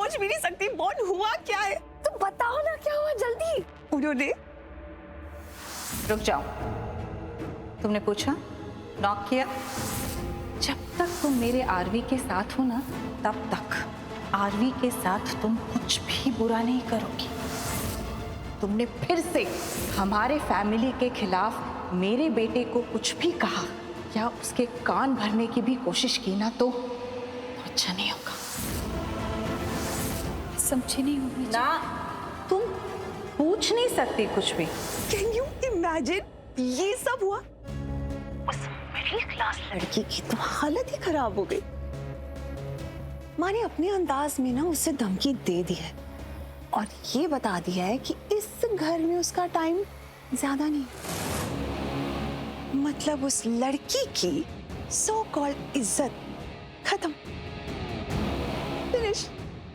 सोच भी नहीं सकती बॉन हुआ क्या है। तो बताओ ना क्या हुआ जल्दी। उन्होंने रुक जाओ, तुमने पूछा, नॉक किया? जब तक तुम मेरे आरवी के साथ हो ना, तब तक आरवी के साथ तुम कुछ भी बुरा नहीं करोगी। तुमने फिर से हमारे फैमिली के खिलाफ मेरे बेटे को कुछ भी कहा या उसके कान भरने की भी कोशिश की ना, तो अच्छा नहीं होगा। समझे नहीं होगी ना, तुम पूछ नहीं सकती कुछ भी। कैन यू इमेजिन ये सब हुआ? उस मिडिल क्लास लड़की की तो हालत ही खराब हो गई। माँ ने अपने अंदाज में ना उसे धमकी दे दी है और ये बता दिया है कि इस घर में उसका टाइम ज्यादा नहीं। मतलब उस लड़की की सो कॉल्ड इज्जत खत्म, फिनिश,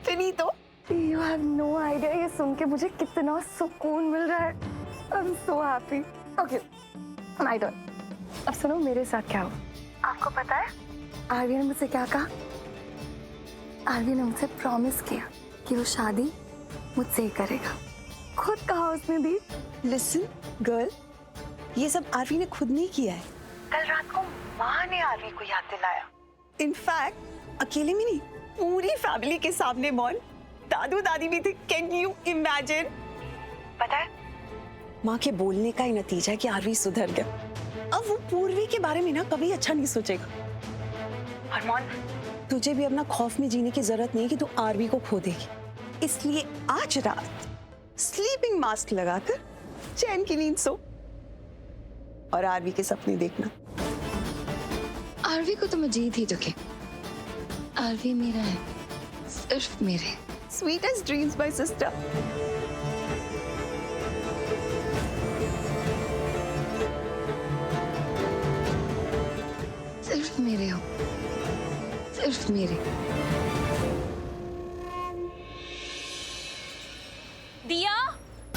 फिनीतो। यू हैव नो आइडिया ये सुन के मुझे कितना सुकून मिल रहा है। I am so happy. Okay my doll, अब सुनो मेरे साथ क्या हुआ। आपको पता है आरवी ने मुझसे क्या कहा? आरवी ने मुझसे प्रॉमिस किया कि वो शादी मुझसे ही करेगा। खुद कहा उसने भी। लिसन गर्ल, ये सब आरवी ने खुद नहीं किया है। कल रात को माँ ने आरवी को याद दिलाया। इनफैक्ट अकेले में नहीं, पूरी फैमिली के सामने मॉन, दादू दादी भी थे। Can you imagine? पता है माँ के बोलने का ही नतीजा है कि आरवी सुधर गया। अब वो पूर्वी के बारे में ना कभी अच्छा नहीं सोचेगा। और मॉन, तुझे भी अपना खौफ में जीने की जरूरत नहीं है कि तू आरवी को खो देगी। इसलिए आज रात स्लीपिंग मास्क लगाकर चैन की नींद सो और आरवी के सपने देखना। आरवी को तो मैं जीत ही चुकी। आरवी मेरा है, सिर्फ मेरे। Sweetest dreams, my sister. सिर्फ मेरे हो, सिर्फ मेरे। दिया,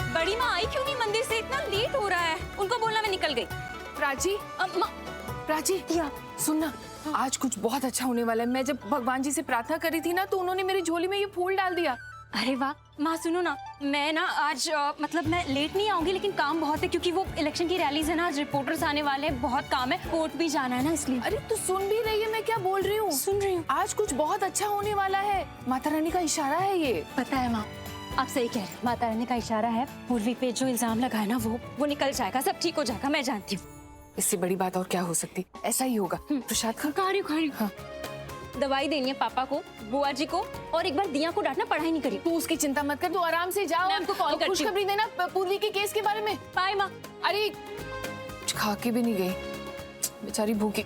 बड़ी माँ आई क्यों नहीं मंदिर से? इतना लेट हो रहा है। उनको बोलना मैं निकल गई। प्राची, प्राची, दिया सुनना, आज कुछ बहुत अच्छा होने वाला है। मैं जब भगवान जी से प्रार्थना करी थी ना, तो उन्होंने मेरी झोली में ये फूल डाल दिया। अरे वाह माँ, सुनो ना, मैं ना आज मतलब मैं लेट नहीं आऊंगी, लेकिन काम बहुत है क्योंकि वो इलेक्शन की रैलीज है ना, आज रिपोर्टर्स आने वाले हैं, बहुत काम है, कोर्ट भी जाना है ना, इसलिए। अरे तू सुन भी रही है मैं क्या बोल रही हूँ? सुन रही हूँ। आज कुछ बहुत अच्छा होने वाला है। माता रानी का इशारा है ये। पता है माँ, आप सही कह रहे हैं, माता रानी का इशारा है। पूर्वी पे जो इल्जाम लगाए ना, वो निकल जाएगा, सब ठीक हो जाएगा, मैं जानती हूँ। इससे बड़ी बात और क्या हो सकती? ऐसा ही होगा। प्रसाद खा। खा रही हूँ। हाँ। दवाई देनी है पापा को, बुआ जी को, और एक बार दिया को डांटना, पढ़ाई नहीं करी। तू उसकी चिंता मत कर, तू आराम से जाओ। मैं उनको कॉल करती हूँ। खुशखबरी देना पूर्वी के केस के बारे में। बाय माँ। अरे कुछ खा के भी नहीं गई, बेचारी भूखी।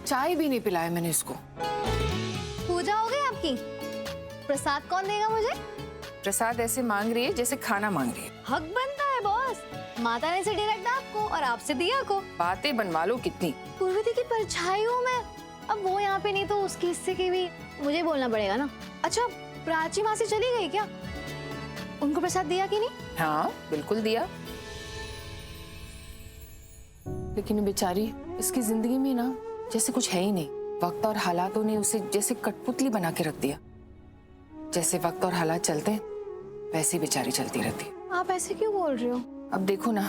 चाय भी नहीं पिलाया मैंने इसको। पूजा हो गई आपकी? प्रसाद कौन देगा मुझे? प्रसाद ऐसे मांग रही है जैसे खाना मांग रही है। हक बनता है बॉस, माता ने से डायरेक्ट आपको और आपसे दिया को। बातें बनवा लो कितनी। पूर्वी दी की परछाई हूँ मैं। अब वो यहाँ पे नहीं तो उसके हिस्से की भी मुझे बोलना पड़ेगा ना। अच्छा, प्राची माँ से चली गई क्या? उनको प्रसाद दिया कि नहीं? हाँ बिल्कुल दिया, लेकिन बेचारी, इसकी जिंदगी में ना जैसे कुछ है ही नहीं। वक्त और हालातों ने उसे जैसे कठपुतली बना के रख दिया। जैसे वक्त और हालात चलते हैं वैसे बेचारी चलती रहती है। आप ऐसे क्यों बोल रहे हो? अब देखो ना,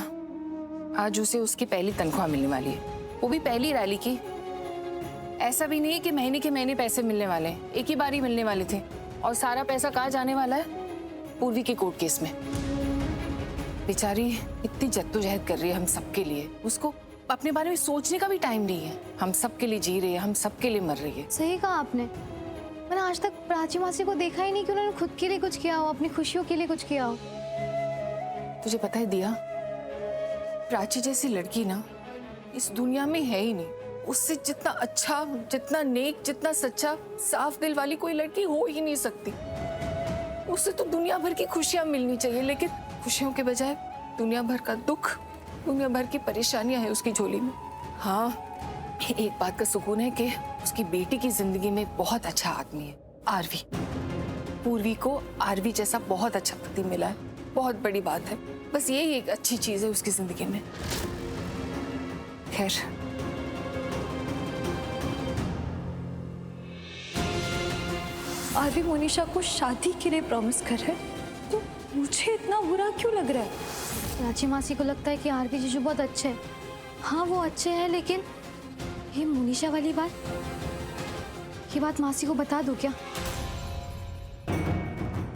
आज उसे उसकी पहली तनख्वाह मिलने वाली है, वो भी पहली रैली की। ऐसा भी नहीं है कि महीने के महीने पैसे मिलने वाले हैं, एक ही बारी मिलने वाले थे। और सारा पैसा कहाँ जाने वाला है? पूर्वी के कोर्ट केस में। बेचारी इतनी जद्दोजहद कर रही है हम सबके लिए, उसको अपने बारे में सोचने का भी टाइम नहीं है। हम सबके लिए जी रही है, हम सबके लिए मर रही है। सही कहा आपने। मैंने आज तक प्राची मासी को देखा ही नहीं कि उन्होंने खुद के लिए कुछ किया हो, अपनी खुशियों के लिए कुछ किया हो। तुझे पता है दिया, प्राची जैसी लड़की ना इस दुनिया में है ही नहीं। उससे जितना अच्छा, जितना नेक, जितना सच्चा, साफ दिल वाली कोई लड़की हो ही नहीं सकती। उससे तो दुनिया भर की खुशियां मिलनी चाहिए, लेकिन खुशियों के बजाय दुनिया भर का दुख, दुनिया भर की परेशानियां हैं उसकी झोली में। हाँ, एक बात का सुकून है कि उसकी बेटी की जिंदगी में बहुत अच्छा आदमी है, आरवी। पूर्वी को आरवी जैसा बहुत अच्छा पति मिला है, बहुत बड़ी बात है। बस यही एक अच्छी चीज है उसकी जिंदगी में। खैर, आरवी मोनिशा को शादी के लिए प्रॉमिस कर रहा है, तो मुझे इतना बुरा क्यों लग रहा है? प्राची मासी को लगता है कि आरवी जीजू बहुत अच्छे हैं। हाँ वो अच्छे हैं, लेकिन ये मोनिशा वाली बात, ये बात मासी को बता दो क्या?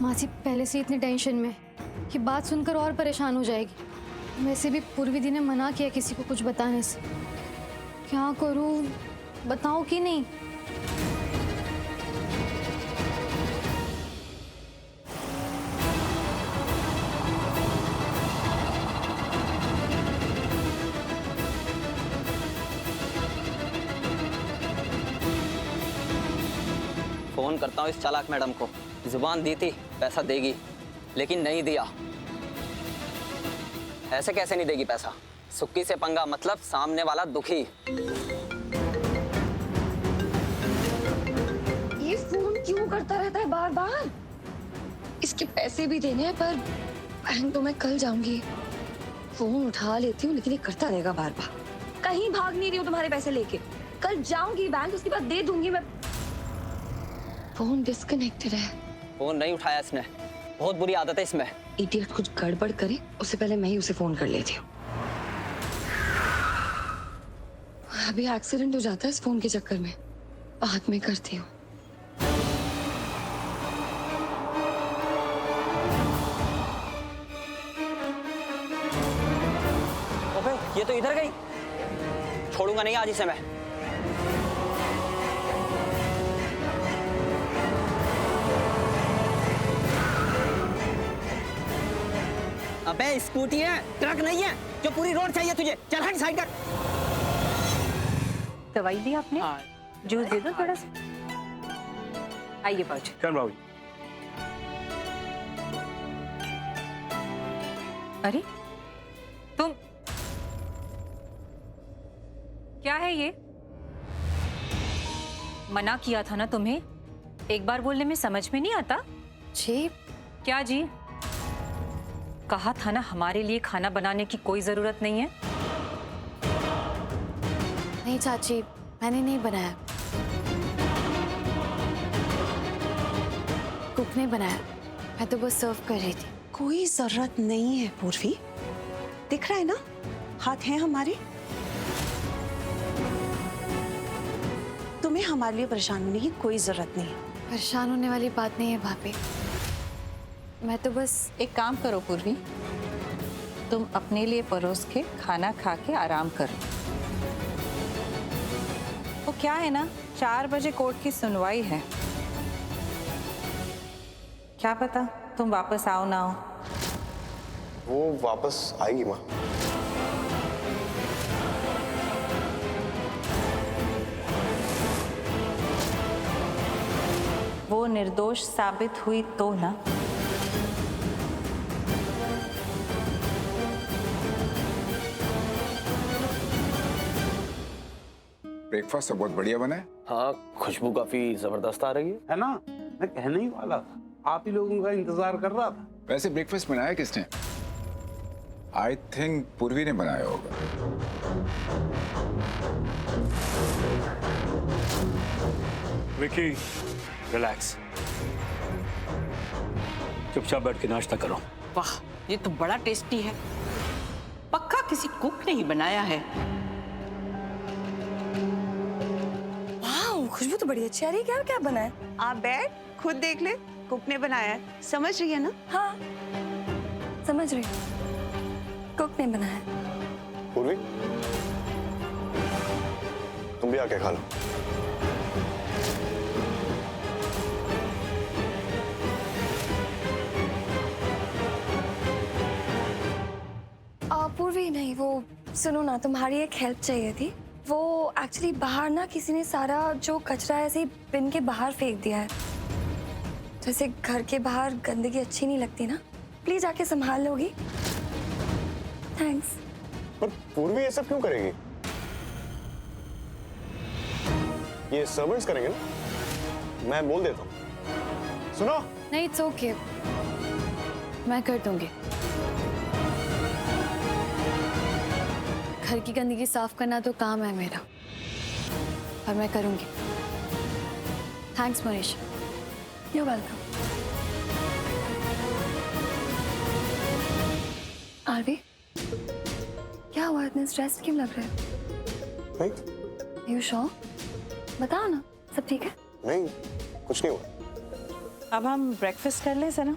मासी पहले से इतनी टेंशन में है कि बात सुनकर और परेशान हो जाएगी। वैसे भी पूर्वी दी ने मना किया किसी को कुछ बताने से। क्या करूं, बताऊं कि नहीं? फोन करता हूँ इस चालाक मैडम को। जुबान दी थी पैसा देगी, लेकिन नहीं दिया। ऐसे कैसे नहीं देगी पैसा? सुक्की से पंगा मतलब सामने वाला दुखी। ये फोन क्यों करता रहता है बार बार? इसके पैसे भी देने हैं, पर बैंक तो मैं कल जाऊंगी। फोन उठा लेती हूँ, लेकिन ये करता रहेगा बार बार। कहीं भाग नहीं रही हूँ तुम्हारे पैसे लेके। कल जाऊंगी बैंक, उसके बाद दे दूंगी मैं। फोन डिस्कनेक्टेड है। फोन नहीं उठाया इसने, बहुत बुरी आदत है इसमें। इडियट कुछ गड़बड़ करे उससे पहले मैं ही उसे फोन कर लेती हूँ। अभी एक्सीडेंट हो जाता है इस फोन के चक्कर में। बाद में करती हूँ। ओबे, ये तो इधर गई। छोड़ूंगा नहीं आज इसे मैं। अबे स्कूटी है, ट्रक नहीं है जो पूरी रोड चाहिए तुझे। चल हट साइड कर। दवाई दी आपने? जूस दे दो थोड़ा सा। आइए बाबूजी। चल बाबूजी। अरे तुम, क्या है ये? मना किया था ना तुम्हें, एक बार बोलने में समझ में नहीं आता? जी क्या जी? कहा था ना हमारे लिए खाना बनाने की कोई जरूरत नहीं है। नहीं चाची, मैंने नहीं बनाया। कुक ने बनाया, मैं तो बस सर्व कर रही थी। कोई जरूरत नहीं है पूर्वी, दिख रहा है ना, हाथ हैं हमारे। तुम्हें हमारे लिए परेशान होने की कोई जरूरत नहीं है। परेशान होने वाली बात नहीं है भाभी। मैं तो बस एक काम करो पूर्वी, तुम अपने लिए परोस के खाना खा के आराम करो। वो क्या है ना, 4 बजे कोर्ट की सुनवाई है। क्या पता तुम वापस आओ ना आओ। वो वापस आएगी माँ। वो निर्दोष साबित हुई तो ना। ब्रेकफास्ट तो बहुत बढ़िया बना है। हाँ, खुशबू काफी जबरदस्त आ रही है ना, मैं कहने ही वाला था, आप ही लोगों का इंतजार कर रहा था। वैसे ब्रेकफास्ट बनाया किसने? आई थिंक पूर्वी ने बनाया होगा। विकी, रिलैक्स, चुपचाप बैठ के नाश्ता करो। वाह, ये तो बड़ा टेस्टी है। पक्का किसी कुक ने ही बनाया है। वाह, खुशबू तो बड़ी अच्छी आ रही है। क्या क्या बना है? आप बैठ, खुद देख ले, कुक ने बनाया है। समझ रही है ना? हाँ समझ रही हूँ, कुक ने बनाया है। पूर्वी, तुम भी आके खा लो। पूर्वी नहीं, वो सुनो ना, तुम्हारी एक हेल्प चाहिए थी। वो एक्चुअली बाहर ना किसी ने सारा जो कचरा ऐसे ही बिन के बाहर फेंक दिया है। जैसे घर के बाहर गंदगी अच्छी नहीं लगती ना, प्लीज आके संभाल लोगी? थैंक्स। पर पूर्वी ये सब क्यों करेगी? ये सर्वेंट्स करेंगे ना, मैं बोल देता हूँ। सुनो। नहीं, इट्स ओके, मैं कर दूंगी। घर की गंदगी साफ करना तो काम है मेरा, और मैं करूंगी। Thanks Manisha, You're welcome. RV, क्या हुआ? इतने स्ट्रेस क्यों लग रहे हो? नहीं You sure? बताओ ना, सब ठीक है? नहीं, कुछ नहीं हुआ। अब हम ब्रेकफास्ट कर लें सना,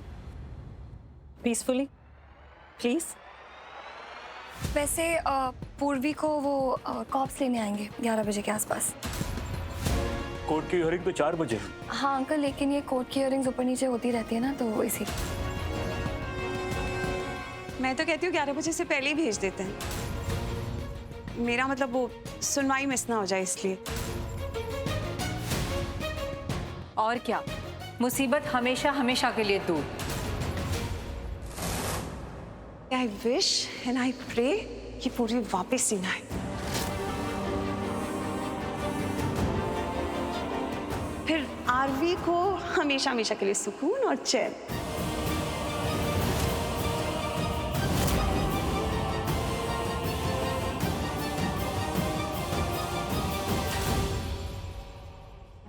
पीसफुली, प्लीज। वैसे पूर्वी को वो कॉप्स लेने आएंगे 11 बजे के आसपास। कोर्ट की हियरिंग तो 4 बजे। हाँ अंकल, लेकिन ये कोर्ट की हियरिंग्स ऊपर नीचे होती रहती है ना, तो इसी। मैं तो कहती हूँ 11 बजे से पहले ही भेज देते हैं। मेरा मतलब वो सुनवाई मिस ना हो जाए इसलिए। और क्या, मुसीबत हमेशा हमेशा के लिए दूर। I wish and I pray कि पूरी वापस ही ना आए। फिर आरवी को हमेशा हमेशा के लिए सुकून और चैन।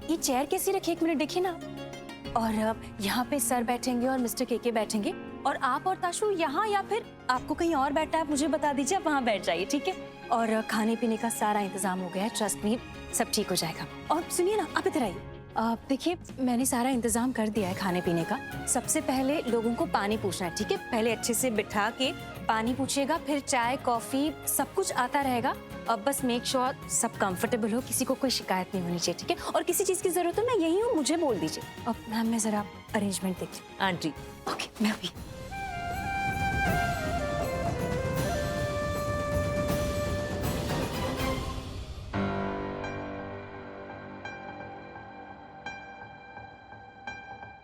ये चेयर कैसी रखी, एक मिनट देखिए ना। और यहाँ पे सर बैठेंगे और मिस्टर केके बैठेंगे, और आप और ताशु यहाँ, या फिर आपको कहीं और बैठना है आप मुझे बता दीजिए, आप वहाँ बैठ जाइए, ठीक है। और खाने पीने का सारा इंतजाम हो गया है, ट्रस्ट मी, सब ठीक हो जाएगा। और सुनिए ना, आप इधर आइए। देखिए, मैंने सारा इंतजाम कर दिया है खाने पीने का। सबसे पहले लोगों को पानी पूछना है, ठीक है। पहले अच्छे से बिठा के पानी पूछिएगा, फिर चाय कॉफी सब कुछ आता रहेगा। अब बस मेक श्योर सब कंफर्टेबल हो, किसी को कोई शिकायत नहीं होनी चाहिए, ठीक है। और किसी चीज की जरूरत हो, मैं यही हूँ, मुझे बोल दीजिए। अब मैम, मैं जरा अरेंजमेंट देखती हूँ। आंटी, ओके, मैं अभी।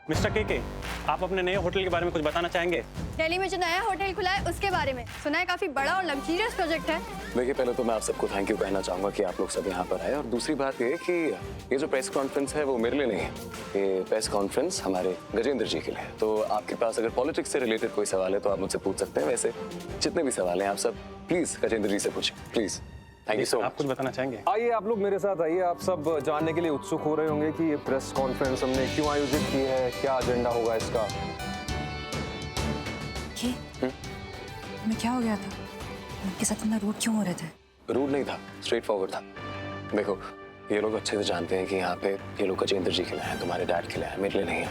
मिस्टर केके, आप अपने नए होटल के बारे में कुछ बताना चाहेंगे? दिल्ली में जो नया होटल खुला है उसके बारे में सुना है, काफी बड़ा और लग्जरियस प्रोजेक्ट है। देखिए, पहले तो मैं आप सबको थैंक यू कहना चाहूंगा कि आप लोग सब यहाँ पर आए, और दूसरी बात ये कि ये जो प्रेस कॉन्फ्रेंस है वो मेरे लिए नहीं है, ये प्रेस कॉन्फ्रेंस हमारे गजेंद्र जी के लिए है। तो आपके पास अगर पॉलिटिक्स से रिलेटेड कोई सवाल है तो आप मुझसे पूछ सकते हैं। वैसे जितने भी सवाल हैं आप सब प्लीज गजेंद्र जी से पूछें, please. Thank you so much. आप कुछ बताना चाहेंगे? आइए आप लोग मेरे साथ आइए। आप सब जानने के लिए उत्सुक हो रहे होंगे कि ये प्रेस कॉन्फ्रेंस हमने क्यों आयोजित की है, क्या एजेंडा होगा इसका। मैं क्या हो गया था? उनके साथ इतना रूड क्यों हो रहे थे? रूड नहीं था, स्ट्रेट फॉरवर्ड था। देखो, ये लोग अच्छे से जानते हैं कि यहाँ पे ये लोग गजेंद्र जी के लिए हैं, तुम्हारे डैड के लिए हैं, मेरे लिए नहीं है।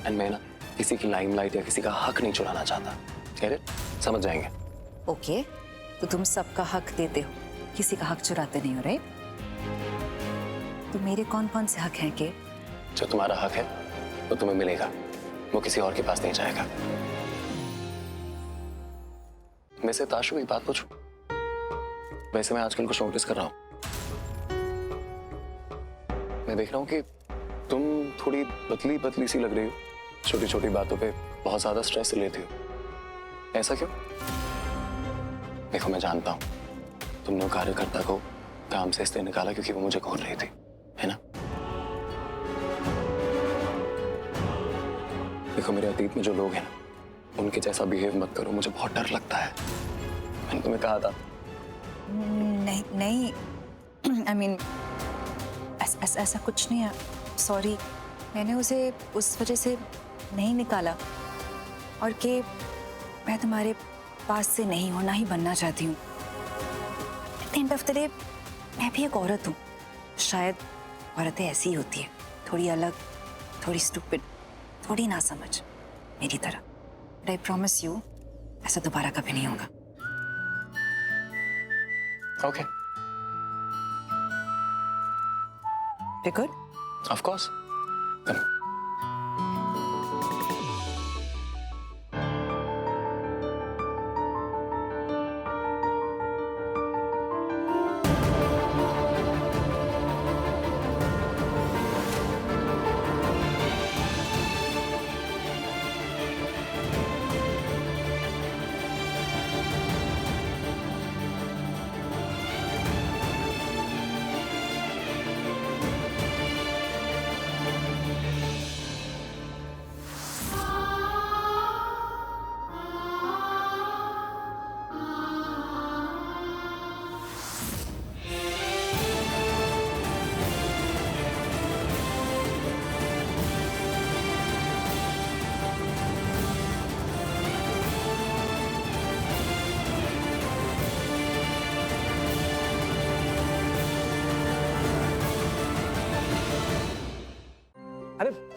एंड मैं ना किसी की लाइमलाइट या किसी का हक नहीं चुराना चाहता। कह रहे, समझ जाएंगे। ओके, तो तुम सबका हक देते हो, किसी का हक चुराते नहीं हो, राइट? तो मेरे कौन कौन से हक हैं के? जो तुम्हारा हक है वो तुम्हें मिलेगा, वो किसी और के पास नहीं जाएगा। मैं से ताशु एक बात पूछूं? वैसे मैं आजकल कुछ नोटिस कर रहा हूं। मैं देख रहा हूं कि तुम थोड़ी पतली पतली सी लग रही हो, छोटी छोटी बातों पे बहुत ज्यादा स्ट्रेस लेती हो। ऐसा क्यों? देखो, मैं जानता हूं तुमने वो कार्यकर्ता को काम से इसलिए निकाला क्योंकि वो मुझे घूर रही थी, है ना? देखो, मेरे अतीत में जो लोग हैं ना, उनके जैसा बिहेव मत करो, मुझे बहुत डर लगता है। मैंने तुम्हें कहा था। नहीं नहीं, आई मीन ऐसा कुछ नहीं है, सॉरी। मैंने उसे उस वजह से नहीं निकाला, और कि मैं तुम्हारे पास से नहीं हूं, ना ही बनना चाहती हूँ। At the end of the day मैं भी एक औरत हूँ। शायद औरतें ऐसी ही होती है, थोड़ी अलग, थोड़ी स्टूपिड, थोड़ी ना समझ, मेरी तरह। बट आई प्रॉमिस यू, ऐसा दोबारा कभी नहीं होगा। Okay, we good? Of course.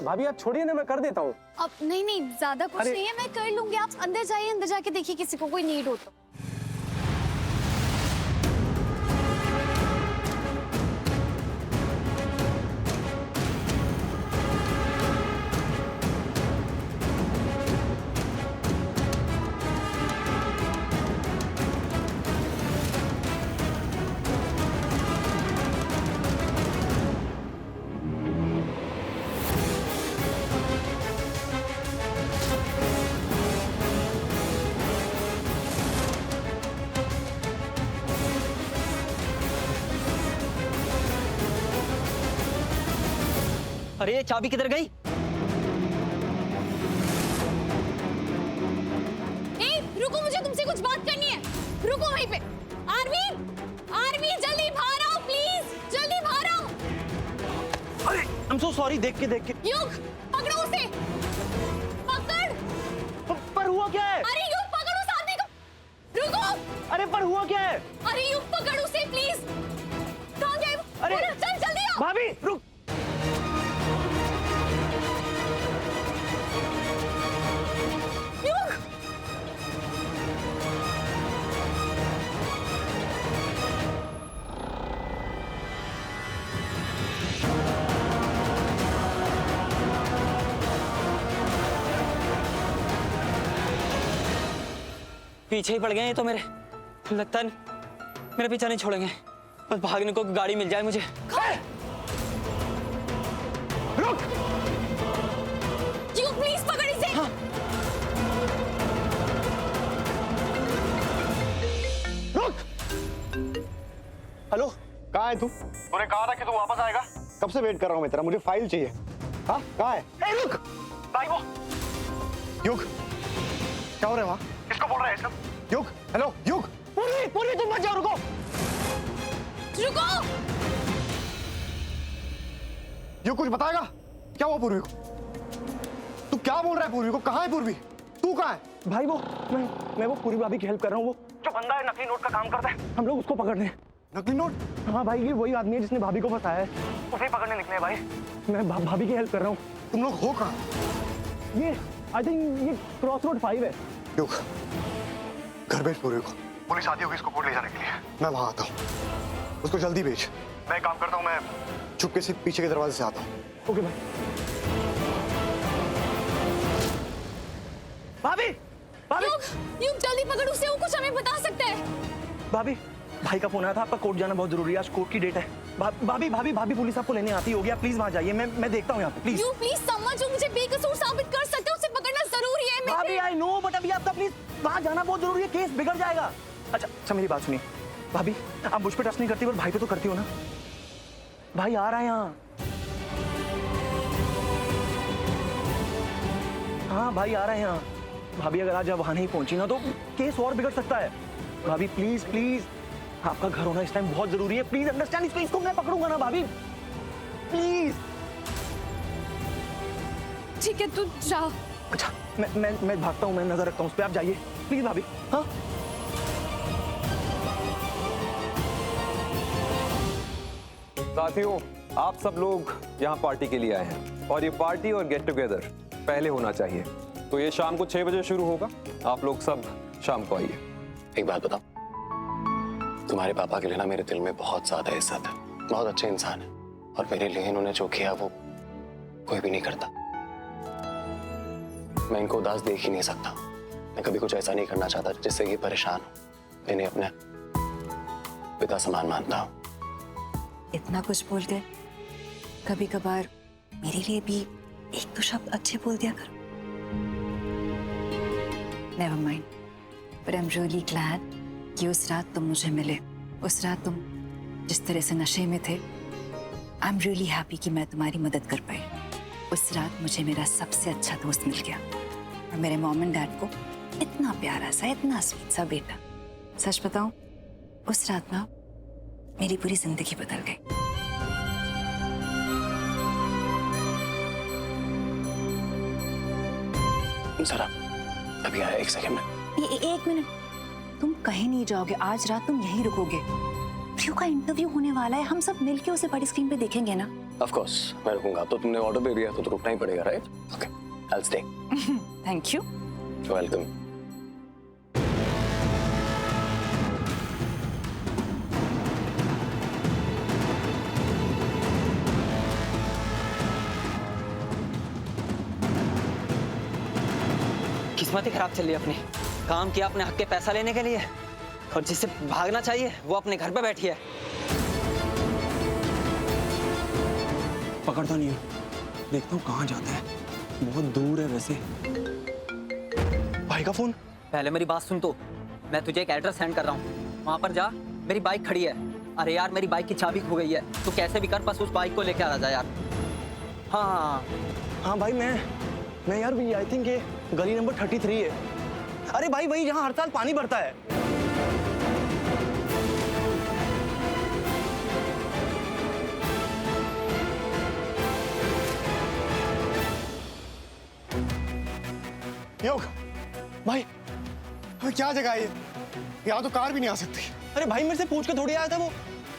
भाभी आप छोड़िए ना, मैं कर देता हूँ। अब नहीं नहीं, ज्यादा कुछ अरे- नहीं है, मैं कर लूंगी। आप अंदर जाइए, अंदर जाके देखिए किसी को कोई नीड हो तो। अरे ये चाबी किधर गई? रुको, मुझे तुमसे कुछ बात करनी है। रुको वहीं पे। आरवी, आरवी जल्दी बाहर आओ प्लीज, जल्दी बाहर आओ। अरे I'm so sorry, देख के युग, पकड़ो उसे, पकड़। पर हुआ क्या है? अरे युग, पकड़ उस आदमी को। रुको। अरे पर हुआ क्या है? अरे युग, पकड़ उसे प्लीज। कहाँ गए वो? अरे बोलो, चल जल्दी आओ। भाभी रुक। युग, पीछे ही पड़ गए हैं तो मेरे, लगता है मेरा पीछा नहीं छोड़ेंगे। बस भागने को गाड़ी मिल जाए मुझे। रुक। युग प्लीज पकड़ इसे। हाँ। रुक। हेलो, कहाँ है तू? तूने कहा था कि तू वापस आएगा। कब से वेट कर रहा हूँ मैं तेरा, मुझे फाइल चाहिए। हाँ, कहाँ है? ए रुक। भाई वो युग, क्या हो रहा है वहाँ? किसको बोल रहा है सब? युग, हेलो युग। पूरी तुम मत जाओ, रुको। रुको। युग कुछ बताएगा? क्या हुआ पूर्वी को? तू क्या बोल रहा है पूर्वी को? कहाँ है पूर्वी? तू कहाँ है? भाई वो मैं वो पूरी भाभी की हेल्प कर रहा हूँ। वो जो बंदा है नकली नोट का काम करता है, हम लोग उसको पकड़ रहे हैं। नकली नोट? हाँ भाई, ये वही आदमी है जिसने भाभी को फंसाया है। उसे पकड़ने निकले हैं भाई। मैं भाभी की हेल्प कर रहा हूँ। तुम लोग हो कहाँ? ये आई थिंक ये क्रॉस रोड 5 है। युग, घर भेज पूर्वी को। पुलिस आती होगी इसको कोर्ट ले जाने के लिए। मैं वहां आता हूँ, उसको जल्दी भेज। मैं एक काम करता हूँ, मैं चुपके से पीछे के दरवाजे से आता हूँ। ओके भाई। भाभी भाभी युग जल्दी पकड़ उसे, वो कुछ हमें बता सकता है। भाभी, भाई का फोन आया था, आपका कोर्ट जाना बहुत जरूरी है, आज कोर्ट की डेट है। भाभी पुलिस आपको लेने आती होगी, आप प्लीज वहां जाइए। मैं देखता हूँ यहाँ पे, प्लीज। यू प्लीज समझ, जो मुझे बेकसूर साबित कर सकते हैं उसे पकड़ना जरूरी है। भाभी आई नो, बट अभी आपका प्लीज वहां जाना बहुत जरूरी है, केस बिगड़ जाएगा। अच्छा मेरी बात सुनिए भाभी, आप मुझ पे ट्रस्ट नहीं करती पर भाई पे तो करती हो ना। भाई आ रहा है यहाँ। हाँ भाई आ रहा है यहाँ। भाभी अगर आज आप वहां नहीं पहुंची ना तो केस और बिगड़ सकता है। भाभी प्लीज प्लीज, आपका घर होना इस टाइम बहुत जरूरी है, प्लीज अंडरस्टैंड। इसको मैं पकड़ूंगा ना भाभी, प्लीज। ठीक है तू जा। अच्छा मैं भागता हूँ, मैं नजर रखता हूँ उस पर, आप जाइए प्लीज भाभी। हाँ साथियों, आप सब लोग यहाँ पार्टी के लिए आए हैं और ये पार्टी और गेट टुगेदर पहले होना चाहिए। तो ये शाम को 6 बजे शुरू होगा, आप लोग सब शाम को आइए। एक बात बताओ, तुम्हारे पापा के लिए ना मेरे दिल में बहुत ज्यादा इज्जत है, बहुत अच्छे इंसान है, और मेरे लिए इन्होंने जो किया वो कोई भी नहीं करता। मैं इनको उदास देख ही नहीं सकता। मैं कभी कुछ ऐसा नहीं करना चाहता जिससे ये परेशान हो। इन्हें अपने पिता समान मानता हूँ। इतना कुछ बोल गए, कभी कभार मेरे लिए भी एक दो शब्द अच्छे बोल दिया करो। Never mind, but I am really glad कि उस रात तुम मुझे मिले। उस रात तुम जिस तरह से नशे में थे, आई एम रियली हैप्पी कि मैं तुम्हारी मदद कर पाई। उस रात मुझे मेरा सबसे अच्छा दोस्त मिल गया और मेरे मॉम एंड डैड को इतना प्यारा सा, इतना स्वीट सा बेटा। सच बताऊं, उस रात ना मेरी पूरी जिंदगी बदल गई। जरा अभी आया, एक सेकंड में। एक मिनट, तुम कहीं नहीं जाओगे, आज रात तुम यहीं रुकोगे। प्रियो का इंटरव्यू होने वाला है, हम सब मिलके उसे बड़ी स्क्रीन पे देखेंगे ना। ऑफ कोर्स मैं रुकूंगा। तो तुमने ऑर्डर दे दिया तो रुकना ही पड़ेगा, right? Okay, I will stay. Thank you. Welcome. किस्मत ही खराब चल रही है अपनी। काम किया अपने हक के पैसा लेने के लिए, और जिससे भागना चाहिए वो अपने घर पे बैठी है। पकड़ता नहीं हूँ, देखता हूँ कहाँ जाता है। बहुत दूर है वैसे। भाई का फोन। पहले मेरी बात सुन तो, मैं तुझे एक एड्रेस सेंड कर रहा हूँ, वहां पर जा। मेरी बाइक खड़ी है। अरे यार मेरी बाइक की चाबी खो गई है, तो कैसे भी कर बस उस बाइक को लेके आ जा यार। हाँ हाँ भाई मैं यार आई थिंक ये गली नंबर 33 है। अरे भाई वही जहाँ हर साल पानी बढ़ता है। योग भाई, क्या जगह है ये? यहाँ तो कार भी नहीं आ सकती। अरे भाई मेरे से पूछ के थोड़ी आया था वो।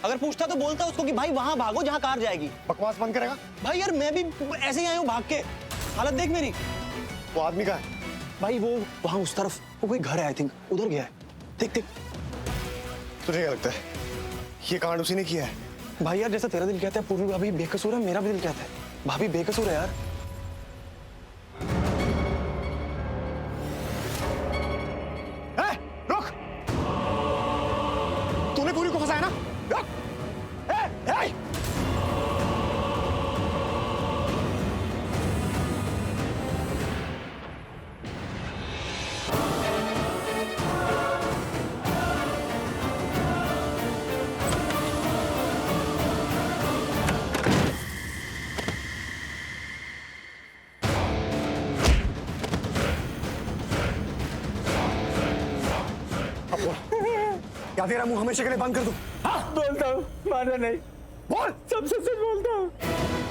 अगर पूछता तो बोलता उसको कि भाई वहां भागो जहां कार जाएगी। बकवास बंद करेगा? भाई यार मैं भी ऐसे ही आया हूँ भाग के। हालत देख मेरी। वो आदमी का है भाई वो वहां उस तरफ वो कोई घर है, आई थिंक उधर गया है। देख देख। तुझे क्या लगता है ये कांड उसी ने किया है? भाई यार जैसा तेरा दिल कहता है पूर्वी भाभी बेकसूर है, मेरा भी दिल कहता है भाभी बेकसूर है यार। रुक, तूने पूरी को फंसाया ना? रुक। या तेरा मुंह हमेशा के लिए बंद कर दूं? बोलता हूँ, मानना नहीं। बोल। सबसे सच बोलता हूँ।